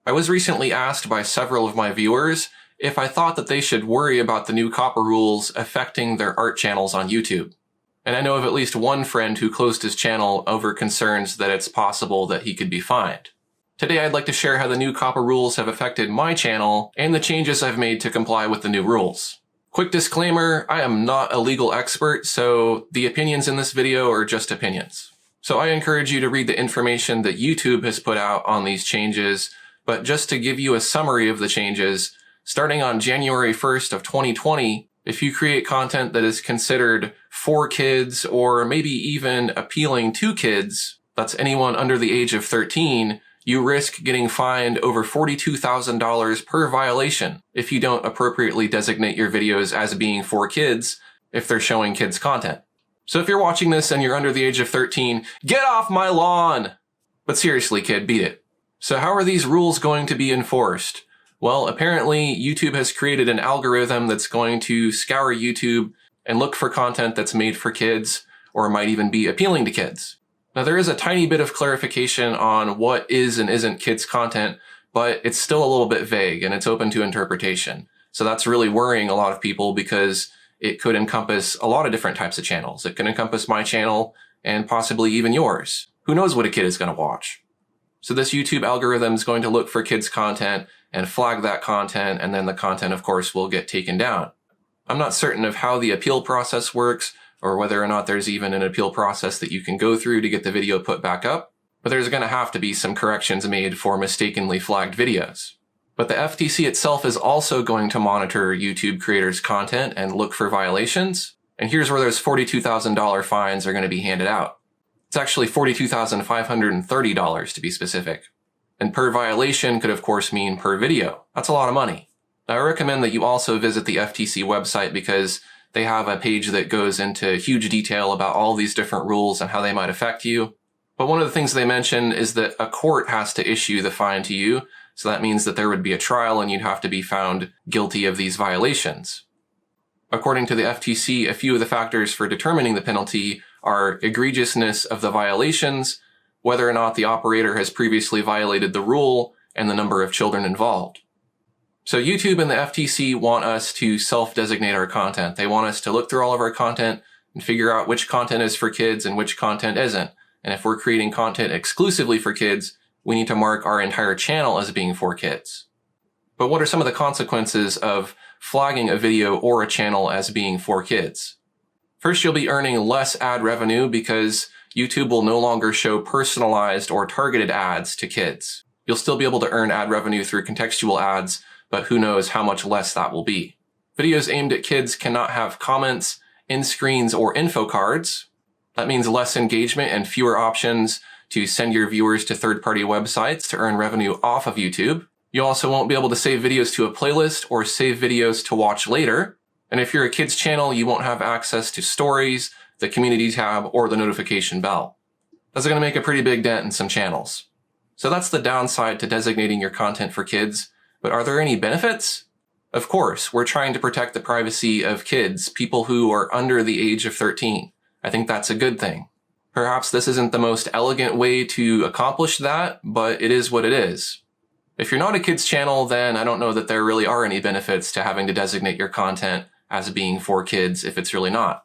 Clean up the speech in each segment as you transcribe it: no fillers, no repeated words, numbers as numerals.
I was recently asked by several of my viewers if I thought that they should worry about the new Coppa rules affecting their art channels on YouTube. And I know of at least one friend who closed his channel over concerns that it's possible that he could be fined. Today I'd like to share how the new Coppa rules have affected my channel and the changes I've made to comply with the new rules. Quick disclaimer, I am not a legal expert, so the opinions in this video are just opinions. So I encourage you to read the information that YouTube has put out on these changes, but just to give you a summary of the changes, starting on January 1st of 2020, if you create content that is considered for kids or maybe even appealing to kids, that's anyone under the age of 13, you risk getting fined over $42,000 per violation if you don't appropriately designate your videos as being for kids if they're showing kids content. So if you're watching this and you're under the age of 13, get off my lawn! But seriously, kid, beat it. So how are these rules going to be enforced? Well, apparently YouTube has created an algorithm that's going to scour YouTube and look for content that's made for kids or might even be appealing to kids. Now there is a tiny bit of clarification on what is and isn't kids content, but it's still a little bit vague and it's open to interpretation. So that's really worrying a lot of people because it could encompass a lot of different types of channels. It can encompass my channel and possibly even yours. Who knows what a kid is going to watch? So this YouTube algorithm is going to look for kids content and flag that content, and then the content, of course, will get taken down. I'm not certain of how the appeal process works or whether or not there's even an appeal process that you can go through to get the video put back up, but there's going to have to be some corrections made for mistakenly flagged videos. But the FTC itself is also going to monitor YouTube creators' content and look for violations, and here's where those $42,000 fines are going to be handed out. It's actually $42,530 to be specific. And per violation could of course mean per video. That's a lot of money. Now I recommend that you also visit the FTC website because they have a page that goes into huge detail about all these different rules and how they might affect you. But one of the things they mention is that a court has to issue the fine to you. So that means that there would be a trial and you'd have to be found guilty of these violations. According to the FTC, a few of the factors for determining the penalty are egregiousness of the violations, whether or not the operator has previously violated the rule, and the number of children involved. So YouTube and the FTC want us to self-designate our content. They want us to look through all of our content and figure out which content is for kids and which content isn't. And if we're creating content exclusively for kids, we need to mark our entire channel as being for kids. But what are some of the consequences of flagging a video or a channel as being for kids? First, you'll be earning less ad revenue because YouTube will no longer show personalized or targeted ads to kids. You'll still be able to earn ad revenue through contextual ads, but who knows how much less that will be. Videos aimed at kids cannot have comments, end screens, or info cards. That means less engagement and fewer options to send your viewers to third-party websites to earn revenue off of YouTube. You also won't be able to save videos to a playlist or save videos to watch later. And if you're a kids channel, you won't have access to stories, the community tab, or the notification bell. That's going to make a pretty big dent in some channels. So that's the downside to designating your content for kids. But are there any benefits? Of course, we're trying to protect the privacy of kids, people who are under the age of 13. I think that's a good thing. Perhaps this isn't the most elegant way to accomplish that, but it is what it is. If you're not a kids channel, then I don't know that there really are any benefits to having to designate your content as being for kids if it's really not.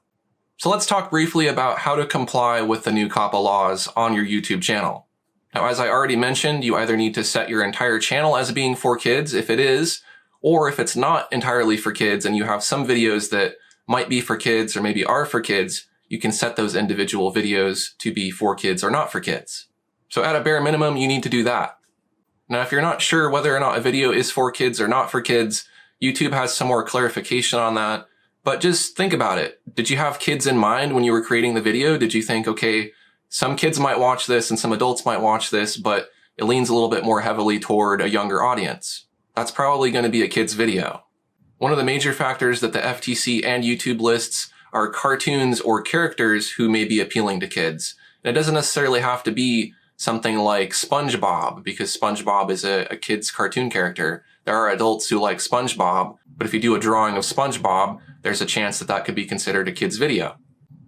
So let's talk briefly about how to comply with the new Coppa laws on your YouTube channel. Now, as I already mentioned, you either need to set your entire channel as being for kids if it is, or if it's not entirely for kids and you have some videos that might be for kids or maybe are for kids, you can set those individual videos to be for kids or not for kids. So at a bare minimum, you need to do that. Now, if you're not sure whether or not a video is for kids or not for kids, YouTube has some more clarification on that. But just think about it. Did you have kids in mind when you were creating the video? Did you think, okay, some kids might watch this and some adults might watch this, but it leans a little bit more heavily toward a younger audience? That's probably going to be a kid's video. One of the major factors that the FTC and YouTube lists are cartoons or characters who may be appealing to kids. And it doesn't necessarily have to be something like SpongeBob, because SpongeBob is a kid's cartoon character. There are adults who like SpongeBob, but if you do a drawing of SpongeBob, there's a chance that that could be considered a kid's video.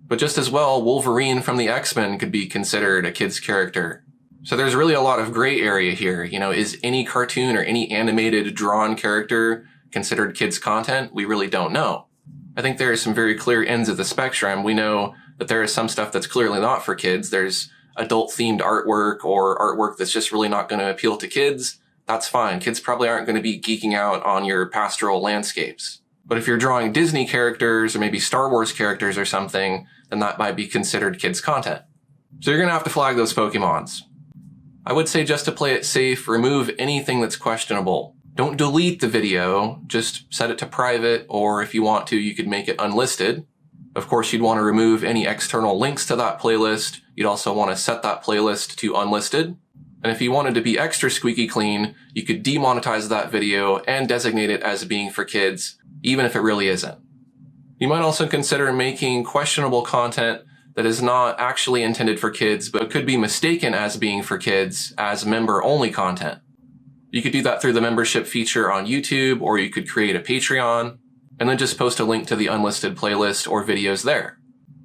But just as well, Wolverine from the X-Men could be considered a kid's character. So there's really a lot of gray area here. Is any cartoon or any animated drawn character considered kids content? We really don't know. I think there are some very clear ends of the spectrum. We know that there is some stuff that's clearly not for kids. There's adult-themed artwork or artwork that's just really not going to appeal to kids. That's fine. Kids probably aren't going to be geeking out on your pastoral landscapes. But if you're drawing Disney characters or maybe Star Wars characters or something, then that might be considered kids content. So you're going to have to flag those Pokemons. I would say, just to play it safe, remove anything that's questionable. Don't delete the video, just set it to private, or if you want to, you could make it unlisted. Of course, you'd want to remove any external links to that playlist. You'd also want to set that playlist to unlisted. And if you wanted to be extra squeaky clean, you could demonetize that video and designate it as being for kids, even if it really isn't. You might also consider making questionable content that is not actually intended for kids, but could be mistaken as being for kids as member-only content. You could do that through the membership feature on YouTube, or you could create a Patreon, and then just post a link to the unlisted playlist or videos there.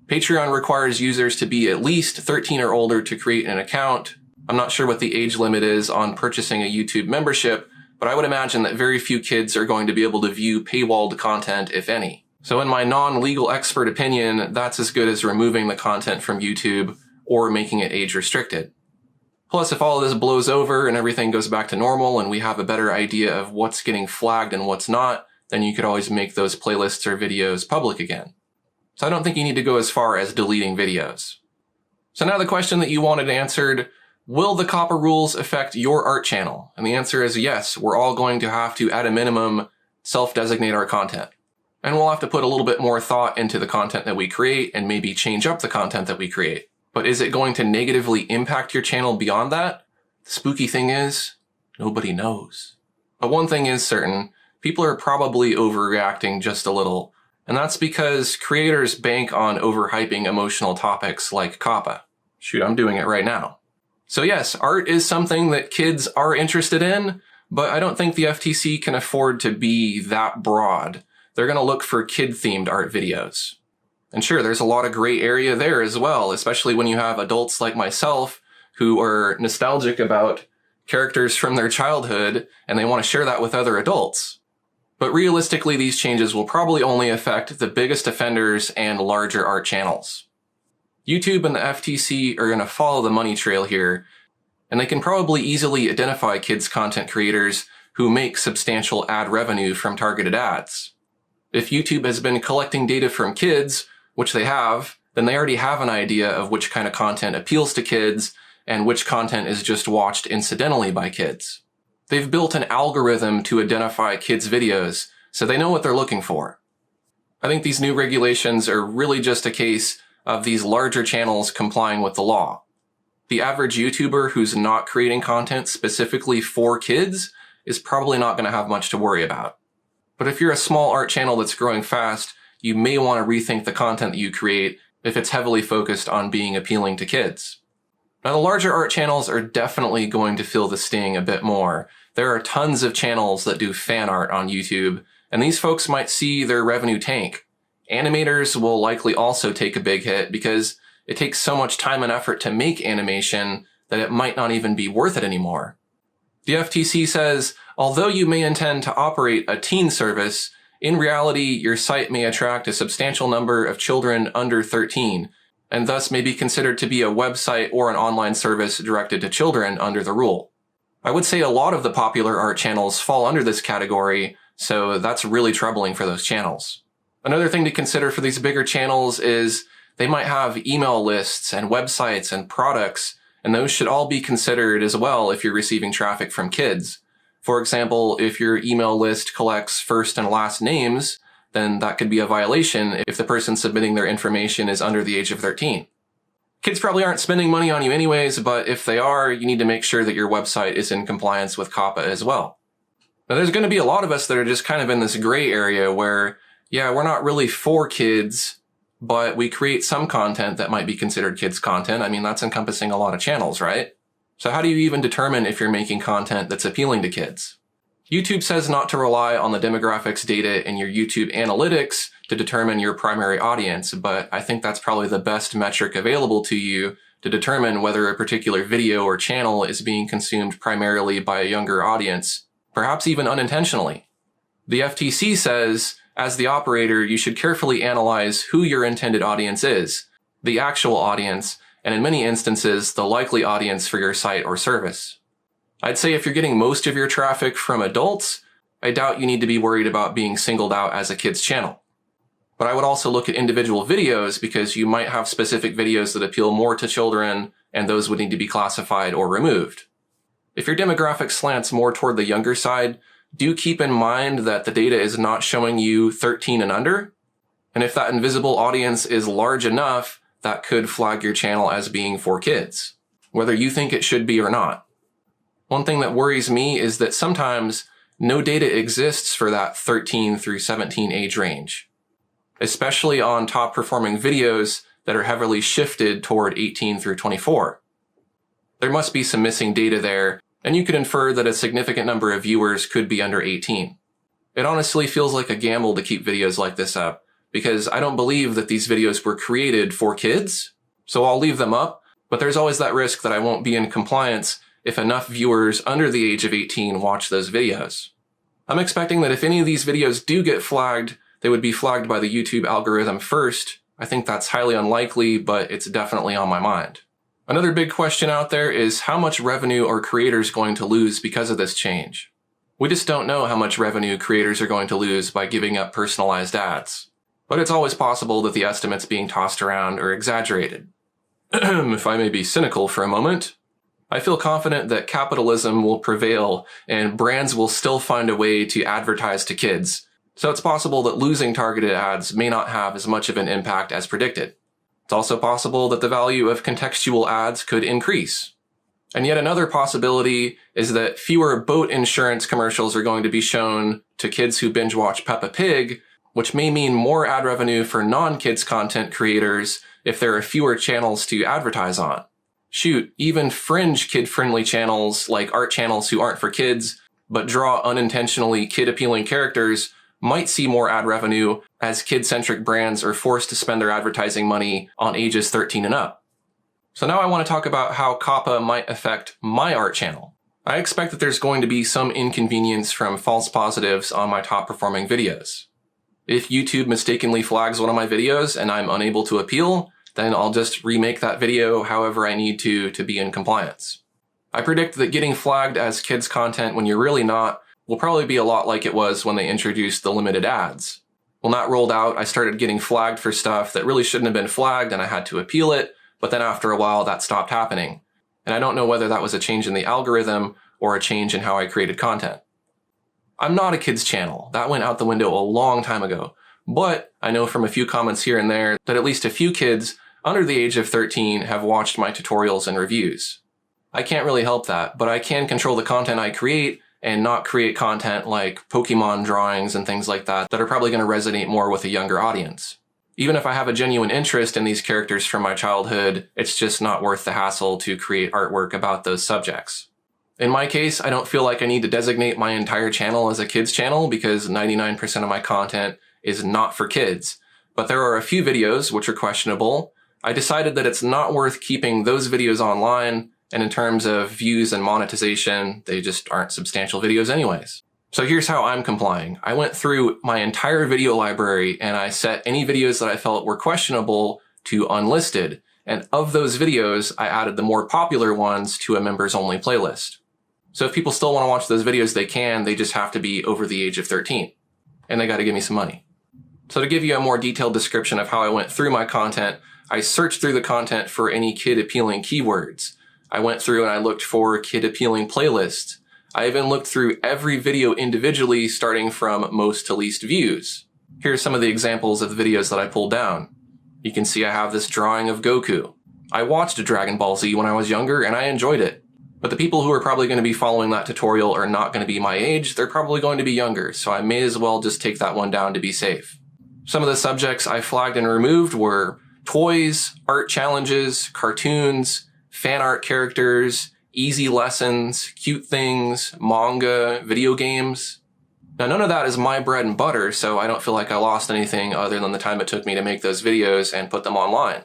Patreon requires users to be at least 13 or older to create an account. I'm not sure what the age limit is on purchasing a YouTube membership, but I would imagine that very few kids are going to be able to view paywalled content, if any. So in my non-legal expert opinion, that's as good as removing the content from YouTube or making it age restricted. Plus, if all of this blows over and everything goes back to normal and we have a better idea of what's getting flagged and what's not, then you could always make those playlists or videos public again. So I don't think you need to go as far as deleting videos. So now the question that you wanted answered, will the Coppa rules affect your art channel? And the answer is yes, we're all going to have to, at a minimum, self-designate our content. And we'll have to put a little bit more thought into the content that we create and maybe change up the content that we create. But is it going to negatively impact your channel beyond that? The spooky thing is, nobody knows. But one thing is certain, people are probably overreacting just a little. And that's because creators bank on overhyping emotional topics like Coppa. Shoot, I'm doing it right now. So yes, art is something that kids are interested in, but I don't think the FTC can afford to be that broad. They're going to look for kid-themed art videos. And sure, there's a lot of gray area there as well, especially when you have adults like myself who are nostalgic about characters from their childhood and they want to share that with other adults. But realistically, these changes will probably only affect the biggest offenders and larger art channels. YouTube and the FTC are going to follow the money trail here, and they can probably easily identify kids content creators who make substantial ad revenue from targeted ads. If YouTube has been collecting data from kids, which they have, then they already have an idea of which kind of content appeals to kids and which content is just watched incidentally by kids. They've built an algorithm to identify kids' videos, so they know what they're looking for. I think these new regulations are really just a case of these larger channels complying with the law. The average YouTuber who's not creating content specifically for kids is probably not going to have much to worry about. But if you're a small art channel that's growing fast, you may want to rethink the content that you create if it's heavily focused on being appealing to kids. Now, the larger art channels are definitely going to feel the sting a bit more. There are tons of channels that do fan art on YouTube, and these folks might see their revenue tank. Animators will likely also take a big hit because it takes so much time and effort to make animation that it might not even be worth it anymore. The FTC says, although you may intend to operate a teen service, in reality, your site may attract a substantial number of children under 13, and thus may be considered to be a website or an online service directed to children under the rule. I would say a lot of the popular art channels fall under this category, so that's really troubling for those channels. Another thing to consider for these bigger channels is they might have email lists and websites and products, and those should all be considered as well if you're receiving traffic from kids. For example, if your email list collects first and last names, then that could be a violation if the person submitting their information is under the age of 13. Kids probably aren't spending money on you anyways, but if they are, you need to make sure that your website is in compliance with Coppa as well. Now, there's going to be a lot of us that are just kind of in this gray area where, yeah, we're not really for kids, but we create some content that might be considered kids content. I mean, that's encompassing a lot of channels, right? So how do you even determine if you're making content that's appealing to kids? YouTube says not to rely on the demographics data in your YouTube analytics to determine your primary audience, but I think that's probably the best metric available to you to determine whether a particular video or channel is being consumed primarily by a younger audience, perhaps even unintentionally. The FTC says, as the operator, you should carefully analyze who your intended audience is, the actual audience, and in many instances, the likely audience for your site or service. I'd say if you're getting most of your traffic from adults, I doubt you need to be worried about being singled out as a kid's channel. But I would also look at individual videos because you might have specific videos that appeal more to children, and those would need to be classified or removed. If your demographic slants more toward the younger side, do keep in mind that the data is not showing you 13 and under. And if that invisible audience is large enough, that could flag your channel as being for kids, whether you think it should be or not. One thing that worries me is that sometimes no data exists for that 13 through 17 age range, especially on top performing videos that are heavily shifted toward 18 through 24. There must be some missing data there, and you could infer that a significant number of viewers could be under 18. It honestly feels like a gamble to keep videos like this up, because I don't believe that these videos were created for kids, so I'll leave them up, but there's always that risk that I won't be in compliance if enough viewers under the age of 18 watch those videos. I'm expecting that if any of these videos do get flagged, they would be flagged by the YouTube algorithm first. I think that's highly unlikely, but it's definitely on my mind. Another big question out there is how much revenue are creators going to lose because of this change? We just don't know how much revenue creators are going to lose by giving up personalized ads. But it's always possible that the estimates being tossed around are exaggerated. If I may be cynical for a moment, I feel confident that capitalism will prevail and brands will still find a way to advertise to kids. So it's possible that losing targeted ads may not have as much of an impact as predicted. It's also possible that the value of contextual ads could increase. And yet another possibility is that fewer boat insurance commercials are going to be shown to kids who binge watch Peppa Pig, which may mean more ad revenue for non-kids content creators if there are fewer channels to advertise on. Shoot, even fringe kid-friendly channels like art channels who aren't for kids, but draw unintentionally kid-appealing characters might see more ad revenue as kid-centric brands are forced to spend their advertising money on ages 13 and up. So now I want to talk about how Coppa might affect my art channel. I expect that there's going to be some inconvenience from false positives on my top performing videos. If YouTube mistakenly flags one of my videos and I'm unable to appeal, then I'll just remake that video however I need to be in compliance. I predict that getting flagged as kids content when you're really not will probably be a lot like it was when they introduced the limited ads. When that rolled out, I started getting flagged for stuff that really shouldn't have been flagged and I had to appeal it, but then after a while that stopped happening. And I don't know whether that was a change in the algorithm or a change in how I created content. I'm not a kids channel. That went out the window a long time ago. But I know from a few comments here and there that at least a few kids under the age of 13 have watched my tutorials and reviews. I can't really help that, but I can control the content I create and not create content like Pokemon drawings and things like that that are probably going to resonate more with a younger audience. Even if I have a genuine interest in these characters from my childhood, it's just not worth the hassle to create artwork about those subjects. In my case, I don't feel like I need to designate my entire channel as a kids channel because 99% of my content is not for kids. But there are a few videos which are questionable. I decided that it's not worth keeping those videos online, and in terms of views and monetization, they just aren't substantial videos anyways. So here's how I'm complying. I went through my entire video library and I set any videos that I felt were questionable to unlisted. And of those videos, I added the more popular ones to a members only playlist. So if people still want to watch those videos, they can, they just have to be over the age of 13. And they got to give me some money. So to give you a more detailed description of how I went through my content, I searched through the content for any kid-appealing keywords. I went through and I looked for kid-appealing playlists. I even looked through every video individually, starting from most to least views. Here's some of the examples of the videos that I pulled down. You can see I have this drawing of Goku. I watched Dragon Ball Z when I was younger and I enjoyed it. But the people who are probably going to be following that tutorial are not going to be my age, they're probably going to be younger, so I may as well just take that one down to be safe. Some of the subjects I flagged and removed were toys, art challenges, cartoons, fan art characters, easy lessons, cute things, manga, video games. Now none of that is my bread and butter, so I don't feel like I lost anything other than the time it took me to make those videos and put them online.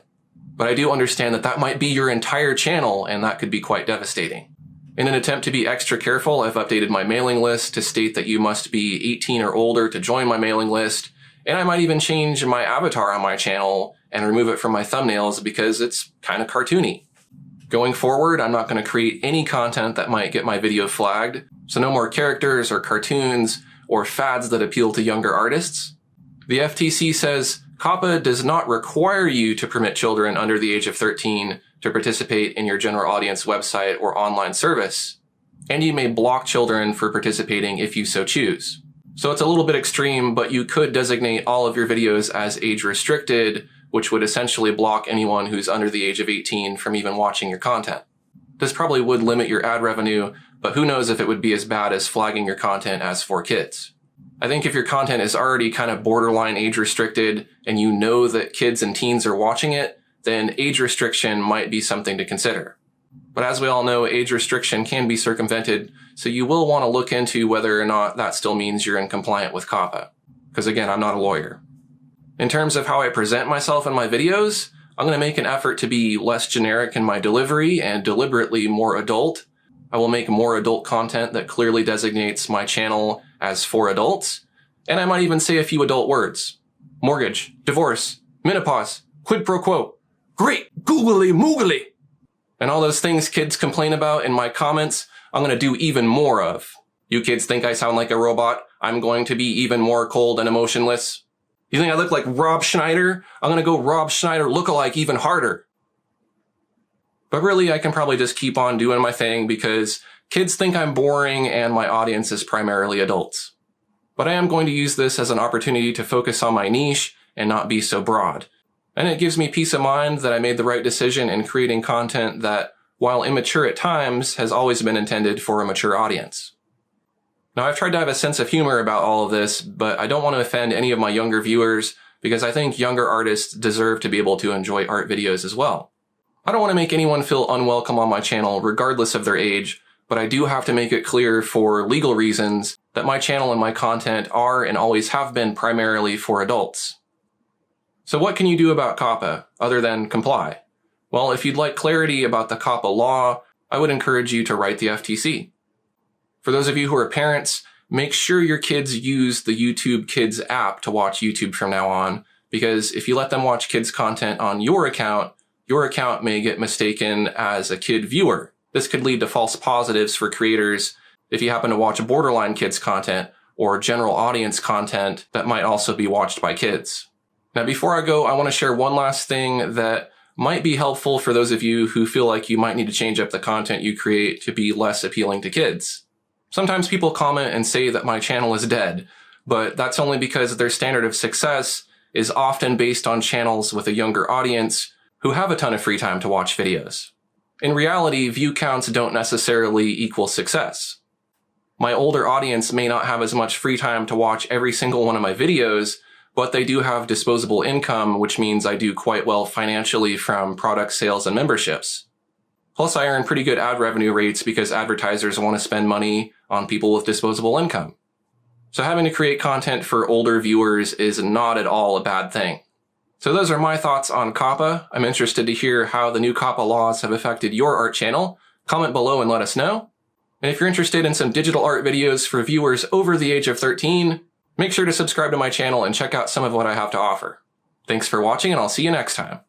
But I do understand that that might be your entire channel, and that could be quite devastating. In an attempt to be extra careful, I've updated my mailing list to state that you must be 18 or older to join my mailing list, and I might even change my avatar on my channel and remove it from my thumbnails because it's kind of cartoony. Going forward, I'm not going to create any content that might get my video flagged, so no more characters or cartoons or fads that appeal to younger artists. The FTC says Coppa does not require you to permit children under the age of 13 to participate in your general audience website or online service, and you may block children for participating if you so choose. So it's a little bit extreme, but you could designate all of your videos as age restricted, which would essentially block anyone who's under the age of 18 from even watching your content. This probably would limit your ad revenue, but who knows if it would be as bad as flagging your content as for kids. I think if your content is already kind of borderline age restricted and you know that kids and teens are watching it, then age restriction might be something to consider. But as we all know, age restriction can be circumvented, so you will want to look into whether or not that still means you're in compliant with Coppa. Because again, I'm not a lawyer. In terms of how I present myself in my videos, I'm going to make an effort to be less generic in my delivery and deliberately more adult. I will make more adult content that clearly designates my channel as for adults, and I might even say a few adult words. Mortgage, divorce, menopause, quid pro quo, great googly moogly. And all those things kids complain about in my comments, I'm going to do even more of. You kids think I sound like a robot? I'm going to be even more cold and emotionless. You think I look like Rob Schneider? I'm going to go Rob Schneider lookalike even harder. But really, I can probably just keep on doing my thing because kids think I'm boring and my audience is primarily adults. But I am going to use this as an opportunity to focus on my niche and not be so broad. And it gives me peace of mind that I made the right decision in creating content that, while immature at times, has always been intended for a mature audience. Now, I've tried to have a sense of humor about all of this, but I don't want to offend any of my younger viewers because I think younger artists deserve to be able to enjoy art videos as well. I don't want to make anyone feel unwelcome on my channel regardless of their age, but I do have to make it clear for legal reasons that my channel and my content are and always have been primarily for adults. So what can you do about Coppa other than comply? Well, if you'd like clarity about the Coppa law, I would encourage you to write the FTC. For those of you who are parents, make sure your kids use the YouTube Kids app to watch YouTube from now on, because if you let them watch kids content on your account may get mistaken as a kid viewer. This could lead to false positives for creators if you happen to watch borderline kids content or general audience content that might also be watched by kids. Now, before I go, I want to share one last thing that might be helpful for those of you who feel like you might need to change up the content you create to be less appealing to kids. Sometimes people comment and say that my channel is dead, but that's only because their standard of success is often based on channels with a younger audience who have a ton of free time to watch videos. In reality, view counts don't necessarily equal success. My older audience may not have as much free time to watch every single one of my videos, but they do have disposable income, which means I do quite well financially from product sales and memberships. Plus, I earn pretty good ad revenue rates because advertisers want to spend money on people with disposable income. So having to create content for older viewers is not at all a bad thing. So those are my thoughts on Coppa. I'm interested to hear how the new Coppa laws have affected your art channel. Comment below and let us know. And if you're interested in some digital art videos for viewers over the age of 13, make sure to subscribe to my channel and check out some of what I have to offer. Thanks for watching, and I'll see you next time.